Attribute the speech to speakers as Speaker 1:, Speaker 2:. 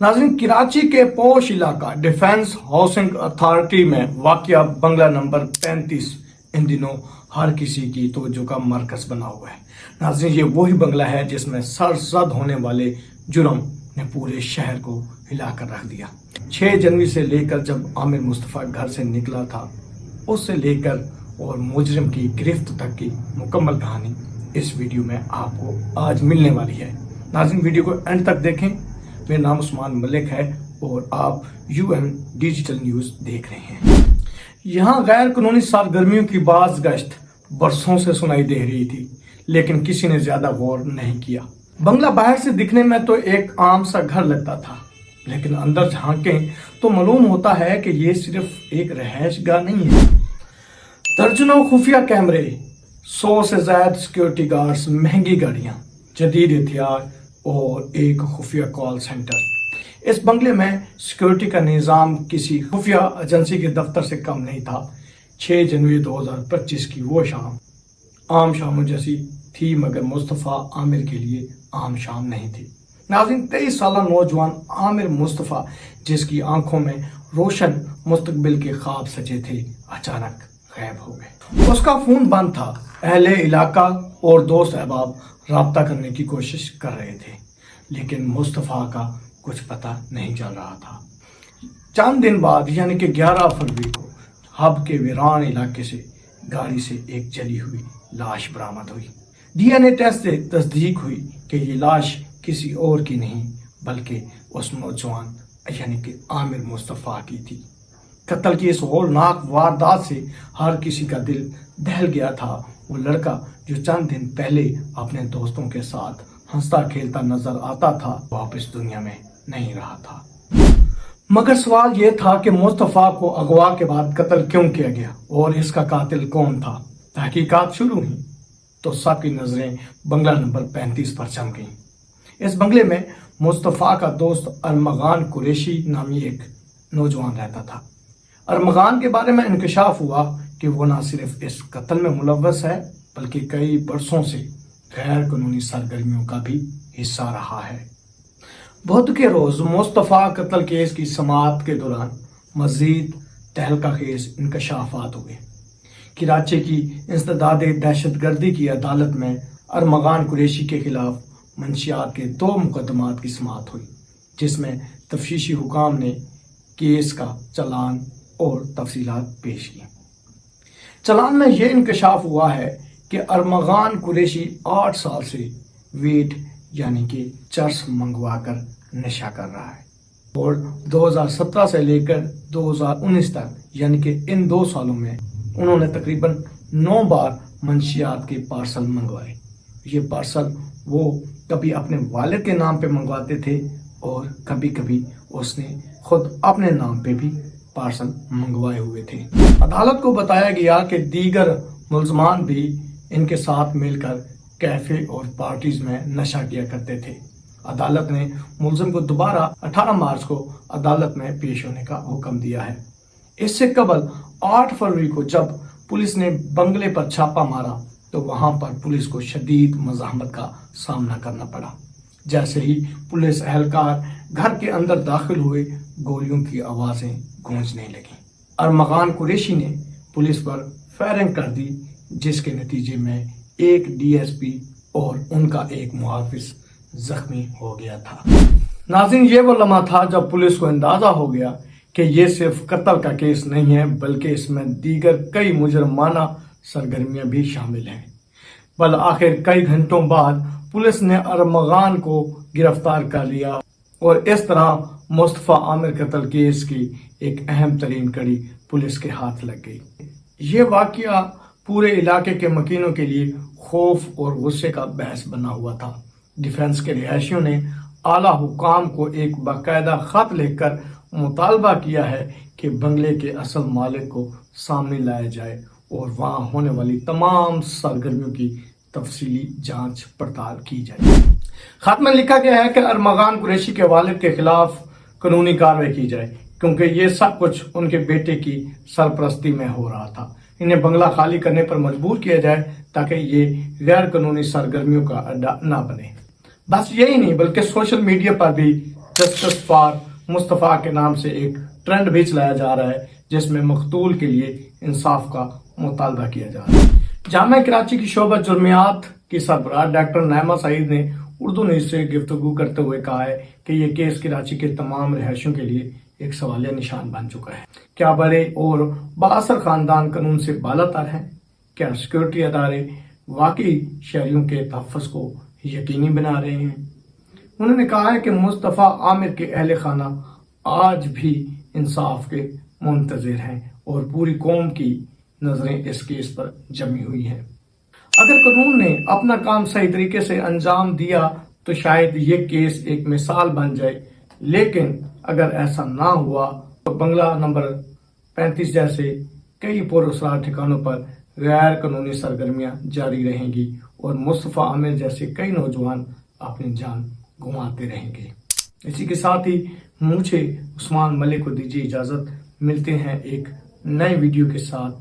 Speaker 1: नाज़रीन, कराची के पोश इलाका डिफेंस हाउसिंग अथॉरिटी में वाक़या बंगला नंबर 35 इन दिनों हर किसी की तवज्जो का मरकज बना हुआ है। नाज़रीन, ये वही बंगला है जिसमें सरसद होने वाले जुर्म ने पूरे शहर को हिलाकर रख दिया। 6 जनवरी से लेकर जब आमिर मुस्तफ़ा घर से निकला था, उससे लेकर और मुजरिम की गिरफ्त तक की मुकम्मल कहानी इस वीडियो में आपको आज मिलने वाली है। नाज़रीन, वीडियो को एंड तक देखें। मेरा नाम उस्मान मलिक है और आप यूएम डिजिटल न्यूज़ देख रहे हैं। यहाँ गैर कानूनी सरगर्मियों की बाज़ गश्त बरसों से सुनाई दे रही थी, लेकिन किसी ने ज्यादा गौर नहीं किया। बंगला बाहर से दिखने में तो एक आम सा घर लगता था, लेकिन अंदर झांकें तो मालूम होता है कि ये सिर्फ एक रहायशगाह नहीं है। दर्जनों खुफिया कैमरे, 100 से ज्यादा सिक्योरिटी गार्ड्स, महंगी गाड़ियां, जदीद हथियार और एक खुफिया कॉल सेंटर। इस बंगले में सिक्योरिटी का निज़ाम किसी खुफिया एजेंसी के दफ्तर से कम नहीं था। 6 जनवरी 2025 की वो शाम आम शामों जैसी थी, मगर मुस्तफ़ा आमिर के लिए आम शाम नहीं थी। नाज़रीन, 23 साल नौजवान आमिर मुस्तफ़ा, जिसकी आंखों में रोशन मुस्तकबिल के ख्वाब सजे थे, अचानक गायब हो गए। उसका फोन बंद था। अहले इलाका और दोस्त अहबाब राब्ता करने की कोशिश कर रहे थे, लेकिन मुस्तफ़ा का कुछ पता नहीं चल रहा था। चंद दिन बाद यानी कि 11 फरवरी को हब के वीरान इलाके से गाड़ी से एक जली हुई लाश बरामद हुई। डीएनए टेस्ट से तस्दीक हुई कि ये लाश किसी और की नहीं बल्कि उस नौजवान यानी कि आमिर मुस्तफ़ा की थी। कत्ल की इस होलनाक वारदात से हर किसी का दिल दहल गया था। वो लड़का जो चंद दिन पहले अपने दोस्तों के साथ हंसता खेलता नजर आता था, वापस दुनिया में नहीं रहा था। मगर सवाल ये था कि मुस्तफ़ा को अगवा के बाद कत्ल क्यों किया गया और इसका कातिल कौन था। तहकीकात शुरू हुई तो सबकी नजरें बंगला नंबर 35 पर जम गईं। इस बंगले में मुस्तफ़ा का दोस्त अरमगान कुरैशी नामी एक नौजवान रहता था। अरमगान के बारे में इंकशाफ हुआ कि वो न सिर्फ इस कत्ल में मुलव्वस है, बल्कि कई बरसों से गैर कानूनी सरगर्मियों का भी हिस्सा रहा है। बुध के रोज मुस्तफ़ा कत्ल केस की समाअत के दौरान मजीद तहलकाखेज इंकशाफात हुए। कराची की इंसदाद दहशतगर्दी की अदालत में अरमगान कुरैशी के खिलाफ मंशियात के 2 मुकदमात की समाअत हुई, जिसमें तफ्तीशी हुकाम ने केस का चलान और तफसीलात पेश की। चलान में यह इंकशाफ हुआ है कि अरमगान कुरैशी 8 साल से वीट यानी कि चर्स मंगवाकर नशा कर रहा है और 2017 से लेकर 2019 तक यानी कि इन 2 सालों में उन्होंने तकरीबन 9 बार मंशियात के पार्सल मंगवाए। ये पार्सल वो कभी अपने वालिद के नाम पे मंगवाते थे और कभी कभी उसने खुद अपने नाम पे भी पार्सल मंगवाए हुए थे। अदालत को बताया गया कि दीगर मुल्ज़मान भी इनके साथ मिलकर कैफे और पार्टीज में नशा किया करते थे। अदालत ने मुल्ज़िम को दोबारा 18 मार्च को अदालत में पेश होने का हुक्म दिया है। इससे कबल 8 फरवरी को जब पुलिस ने बंगले पर छापा मारा तो वहां पर पुलिस को शदीद मज़ाहमत का सामना करना पड़ा। जैसे ही पुलिस एहलकार घर के अंदर दाखिल हुए, गोलियों की आवाजें गूंजने लगी। अरमगान कुरैशी ने पुलिस पर फायरिंग कर दी, जिसके नतीजे में एक डीएसपी और उनका एक मुहाफिज जख्मी हो गया था। नाज़रीन, ये वो लम्हा था जब पुलिस को अंदाजा हो गया कि ये सिर्फ कत्ल का केस नहीं है, बल्कि इसमें दीगर कई मुजरमाना सरगर्मियां भी शामिल हैं। बल आखिर कई घंटों बाद पुलिस ने अरमगान को गिरफ्तार कर लिया और इस तरह मुस्तफ़ा आमिर कत्ल केस की एक अहम तरीन कड़ी पुलिस के हाथ लग गई। ये वाकया पूरे इलाके के मकीनों के लिए खौफ और गुस्से का बहस बना हुआ था। डिफेंस के रिहायशियों ने आला हुकाम को एक बाकायदा खत लिखकर मुतालबा किया है कि बंगले के असल मालिक को सामने लाया जाए और वहां होने वाली तमाम सरगर्मियों की तफसीली जांच पड़ताल की जाए। खत में लिखा गया है कि अरमगान कुरैशी के वालिद के खिलाफ कानूनी कार्रवाई की जाए, क्योंकि ये सब कुछ उनके बेटे की सरपरस्ती में हो रहा था। इन्हें बंगला खाली करने पर मजबूर किया जाए ताकि ये गैर कानूनी सरगर्मियों का अड्डा ना बने। बस यही नहीं, बल्कि सोशल मीडिया पर भी जस्टिस फॉर मुस्तफ़ा के नाम से एक ट्रेंड भी चलाया जा रहा है, जिसमें मकतूल के लिए इंसाफ का मुतालबा किया जा रहा है। जामिया कराची की शोबा जुर्मियात की सरबराह डॉक्टर नैमा सईद ने उर्दू न्यूज़ से गुफ्तगू करते हुए कहा है कि ये केस कराची के तमाम रिहायशियों के लिए एक सवालिया निशान बन चुका है। क्या बड़े और बाअसर खानदान कानून से बालातर हैं? क्या सिक्योरिटी अदारे वाकई शहरियों के तहफ़्फ़ुज़ को यकीनी बना रहे हैं? उन्होंने कहा है कि मुस्तफ़ा आमिर के अहले खाना आज भी इंसाफ के मुंतज़िर हैं और पूरी कौम की नजरें इस केस पर जमी हुई हैं। अगर कानून ने अपना काम सही तरीके से अंजाम दिया तो शायद ये केस एक मिसाल बन जाए, लेकिन अगर ऐसा ना हुआ तो बंगला नंबर 35 जैसे कई पुरअसरार ठिकानों पर गैर कानूनी सरगर्मियां जारी रहेंगी और मुस्तफ़ा आमिर जैसे कई नौजवान अपनी जान गंवाते रहेंगे। इसी के साथ ही मुझे उस्मान मलिक को दीजिए इजाज़त। मिलते हैं एक नए वीडियो के साथ।